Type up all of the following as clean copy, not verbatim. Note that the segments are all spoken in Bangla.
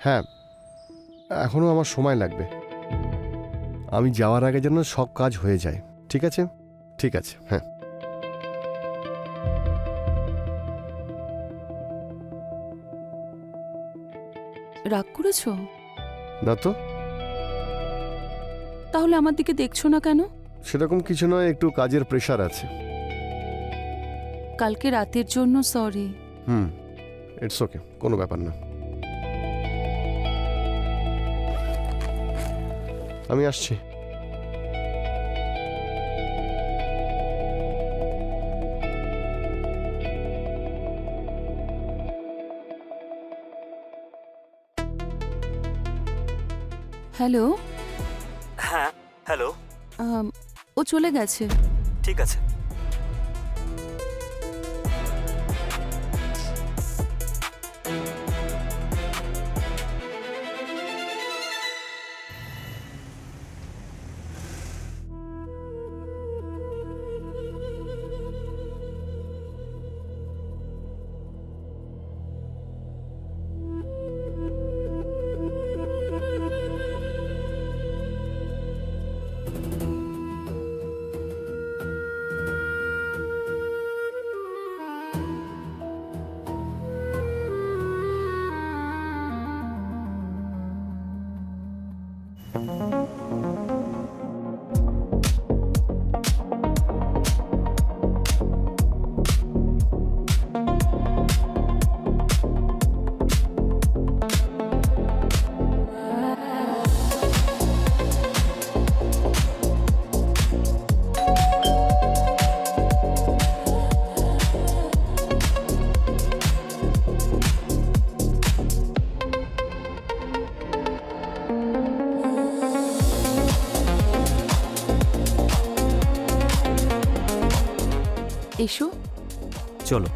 হ্যাঁ, এখনো আমার সময় লাগবে। আমি যাওয়ার আগে যেন সব কাজ হয়ে যায়। ঠিক আছে? ঠিক আছে, হ্যাঁ। রাগ করেছো? না তো, তাহলে আমার দিকে দেখছো না কেন? সেরকম কিছু নয়, একটু কাজের প্রেশার আছে। কালকে রাতের জন্য সরি। ইটস ওকে, কোনো ব্যাপার না। আমি আসছি। হ্যালো। হ্যাঁ, হ্যালো। ও চলে গেছে। ঠিক আছে। এসো। চলো।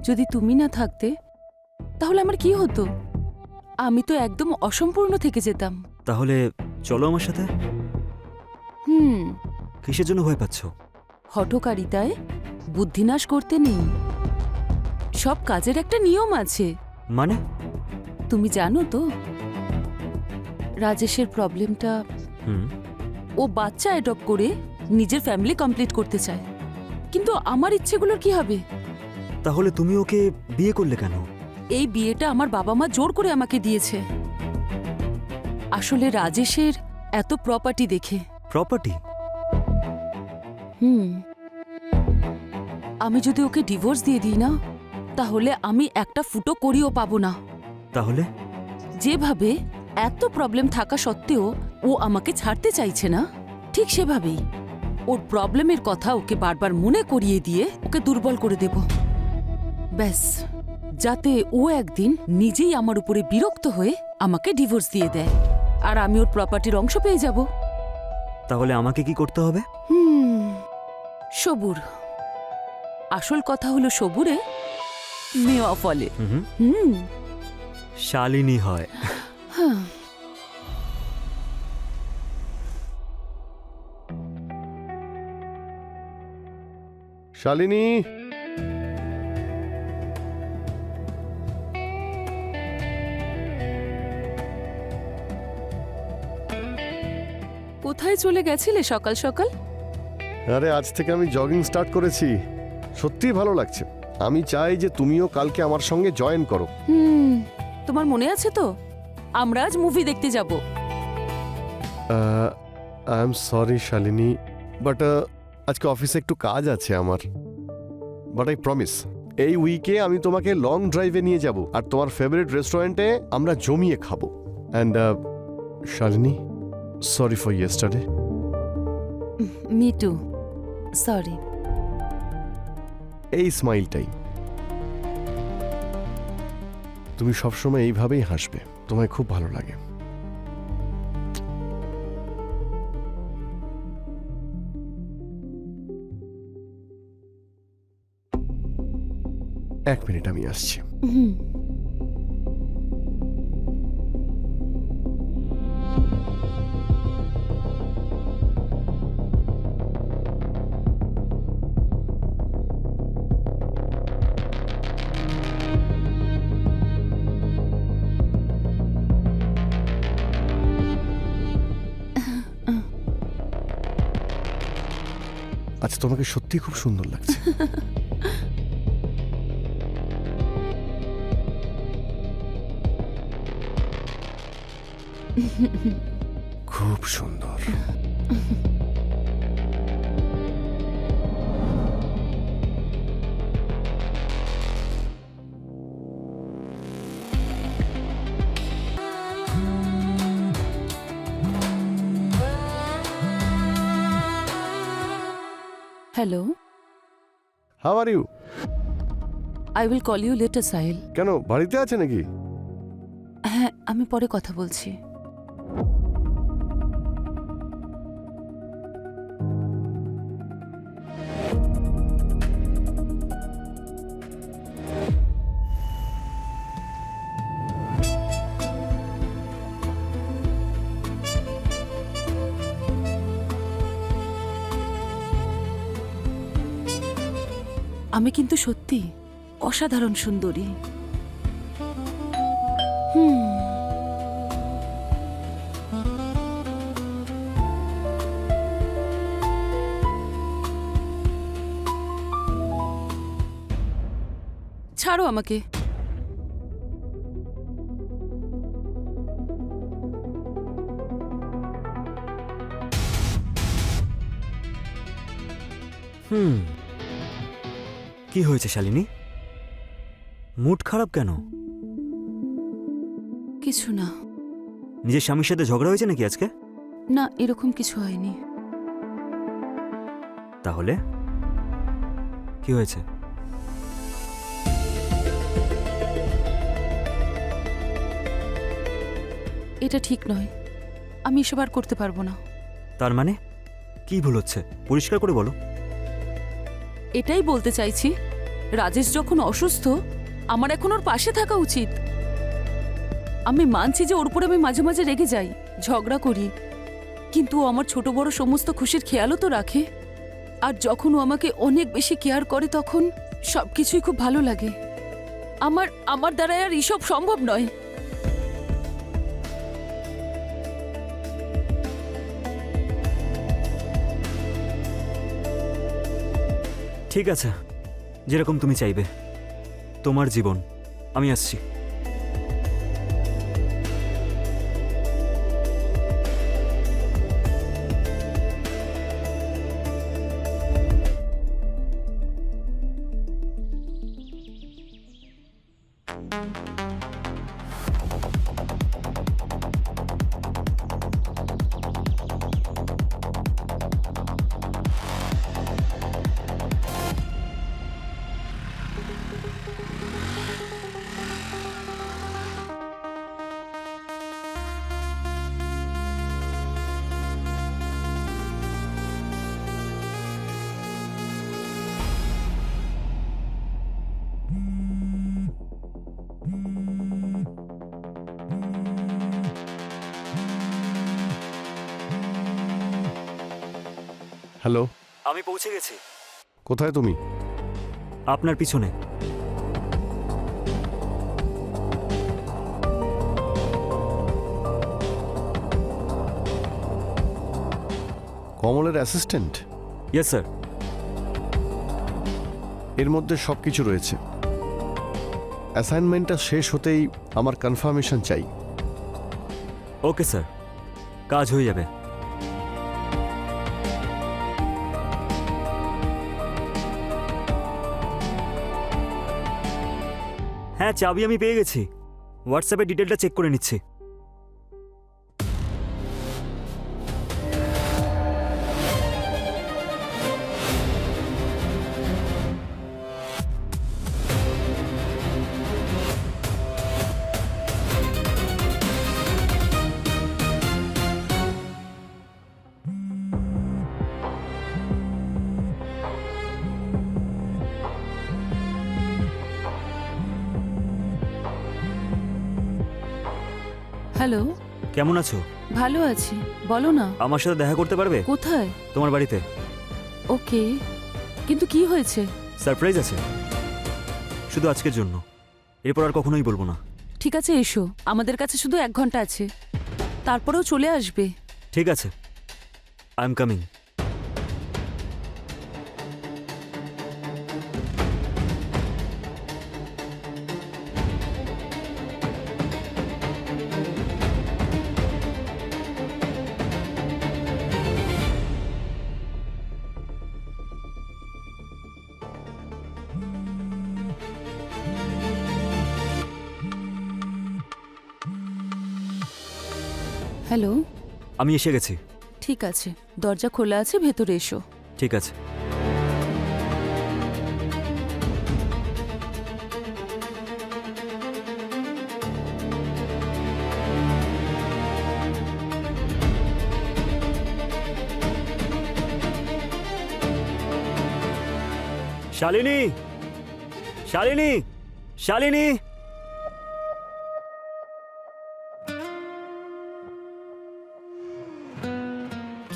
যদি তুমি না থাকতে তাহলে আমার কি হতো? আমি তো একদম অসম্পূর্ণ থেকে যেতাম। তাহলে চলো আমার সাথে। হুম। কিসের জন্য ভয় পাচ্ছ? হঠকারিতায় বুদ্ধিনাশ করতে নেই। সব কাজের একটা নিয়ম আছে। মানে? তুমি জানো তো রাজেশের প্রবলেমটা। হুম। ও বাচ্চা অ্যাডপ্ট করে নিজের ফ্যামিলি কমপ্লিট করতে চায়, কিন্তু আমার ইচ্ছেগুলোর কি হবে? তাহলে তুমি ওকে বিয়ে করলে কেন? এই বিয়েটা আমার বাবা মা জোর করে আমাকে দিয়েছে। আসলে রাজেশের এত প্রপার্টি দেখে। প্রপার্টি? আমি যদি ওকে ডিভোর্স দিয়ে দিই না, তাহলে আমি একটা ফুটো করিও পাবো না। তাহলে? যেভাবে এত প্রবলেম থাকা সত্ত্বেও ও আমাকে ছাড়তে চাইছে না, ঠিক সেভাবেই ওর প্রবলেমের কথা ওকে বারবার মনে করিয়ে দিয়ে ওকে দুর্বল করে দেব। ব্যাস, যাতে ও একদিন নিজেই আমার উপরে বিরক্ত হয়ে আমাকে ডিভোর্স দিয়ে দেয়, আর আমি ওর প্রপার্টির অংশ পেয়ে যাব। তাহলে আমাকে কি করতে হবে? সবুর। আসল কথা হলো সবুরে মেওয়া ফলে। শালিনী হয়। শালিনী, কোথায় চলে গেছিলে সকাল সকাল? আরে আজ থেকে আমি জগিং স্টার্ট করেছি, সত্যিই ভালো লাগছে। আমি চাই যে তুমিও কালকে আমার সঙ্গে জয়েন করো। তোমার মনে আছে তো আমরা আজ মুভি দেখতে যাব? I am sorry Shalini, but আজকে অফিসে একটু কাজ আছে আমার। বাট আই প্রমিস, এই উইকে আমি তোমাকে লং ড্রাইভে নিয়ে যাব আর তোমার ফেভারিট রেস্টুরেন্টে আমরা জমিয়ে খাবো। And Shalini, sorry for yesterday. Me two, sorry. এই স্মাইলটাই, তুমি সবসময় এইভাবেই হাসবে, তোমায় খুব ভালো লাগে। এক মিনিট, আমি আসছি। হুম। আচ্ছা, তোমাকে সত্যি খুব সুন্দর লাগছে। খুব সুন্দর। Hello, how are you? I will call you later, Sahil. কেন, বাড়িতে আছে নাকি? হ্যাঁ, আমি পরে কথা বলছি। আমি কিন্তু সত্যি অসাধারণ সুন্দরী। ছাড়ো আমাকে। কি হয়েছে শালিনী? মুড খারাপ কেন? কিছু না। নিজের স্বামীর সাথে ঝগড়া হয়েছে নাকি আজকে? না, এরকম কিছু হয়নি। তাহলে কি হয়েছে? এটা ঠিক নয়, আমি এসব আর করতে পারবো না। তার মানে কি ভুল হচ্ছে? পরিষ্কার করে বলো। এটাই বলতে চাইছি, রাজেশ যখন অসুস্থ, আমার এখন ওর পাশে থাকা উচিত। আমি মানছি যে ওর উপর আমি মাঝে মাঝে রেগে যাই, ঝগড়া করি, কিন্তু ও আমার ছোট বড় সমস্ত খুশির খেয়ালও তো রাখে। আর যখন ও আমাকে অনেক বেশি কেয়ার করে, তখন সবকিছুই খুব ভালো লাগে। আমার দ্বারা আর এসব সম্ভব নয়। ঠিক আছে, যেরকম তুমি চাইবে। তোমার জীবন, আমি আসছি। হ্যালো, আমি পৌঁছে গেছি। কোথায় তুমি? আপনার পিছনে। কমলের অ্যাসিস্ট্যান্ট? Yes sir. এর মধ্যে সব কিছু রয়েছে। অ্যাসাইনমেন্টটা শেষ হতেই আমার কনফার্মেশন চাই। ওকে স্যার, কাজ হয়ে যাবে। হ্যাঁ, চাবি আমি পেয়ে গেছি। হোয়াটসঅ্যাপে ডিটেলটা চেক করে নিচ্ছি। হ্যালো, কেমন আছো? ভালো আছি, বলো না। আমার সাথে দেখা করতে পারবে? কোথায়? তোমার বাড়িতে ওকে, কিন্তু কি হয়েছে? সারপ্রাইজ আছে, শুধু আজকের জন্য। এরপর আর কখনোই বলবো না। ঠিক আছে, এসো। আমাদের কাছে শুধু 1 ঘন্টা আছে, তারপরেও চলে আসবে। ঠিক আছে, আই এম কামিং। হ্যালো, আমি এসে গেছি। ঠিক আছে, দরজা খোলা আছে, ভেতরে এসো। ঠিক আছে। শালিনী, শালিনী, শালিনী।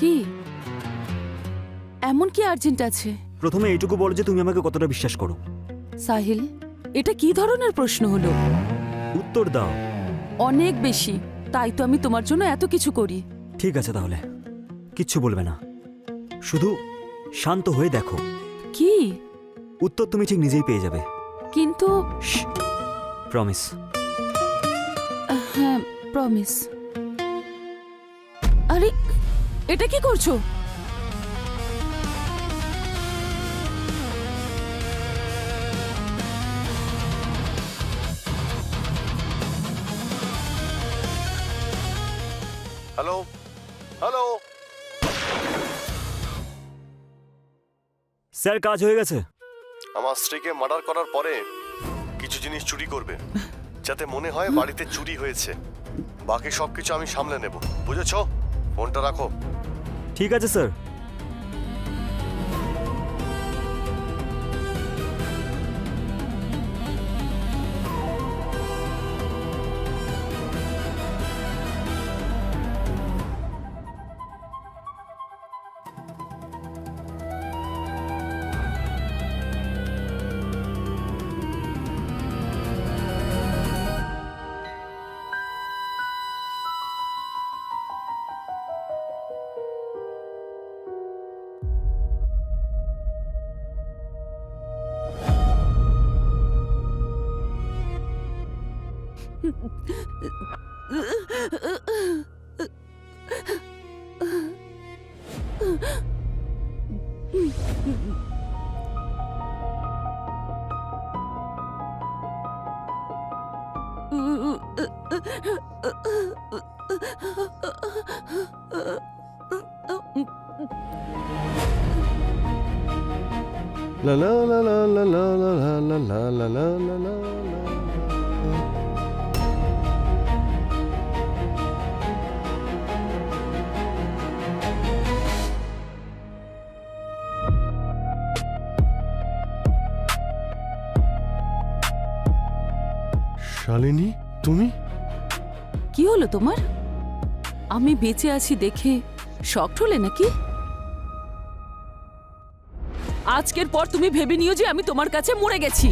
কি এমন কি আর্জেন্ট আছে? প্রথমে এইটুকু বলো যে তুমি আমাকে কতটা বিশ্বাস করো। সাহিল, এটা কি ধরনের প্রশ্ন হলো? উত্তর দাও। অনেক বেশি, তাই তো আমি তোমার জন্য এত কিছু করি। ঠিক আছে, তাহলে কিচ্ছু বলবে না, শুধু শান্ত হয়ে দেখো। কি? উত্তর তুমি ঠিক নিজেই পেয়ে যাবে। কিন্তু প্রমিস। হ্যাঁ, প্রমিস। আরে, এটা কি করছো? Hello, hello. স্যার, কাজ হয়ে গেছে। আমার স্ত্রীকে মার্ডার করার পরে কিছু জিনিস চুরি করবে, যাতে মনে হয় বাড়িতে চুরি হয়েছে। বাকি সবকিছু আমি সামলে নেব, বুঝেছো? ফোনটা রাখো। ঠিক আছে স্যার। লা লা লা লা লা লা লা লা লা লা লা লা লা। শালিনী, তুমি? কি হলো তোমার? আমি বেঁচে আছি দেখে শকড হলে নাকি? আজকের পর তুমি ভেবে নিও যে আমি তোমার কাছে মরে গেছি।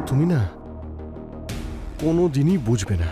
তুমি না কোনো দিনই বুঝবে না।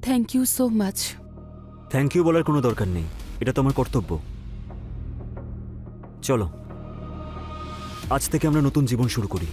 Thank you so much. Thank you বলার কোনো দরকার নেই, এটা তোমার কর্তব্য। চলো, আজ থেকে আমরা নতুন জীবন শুরু করি।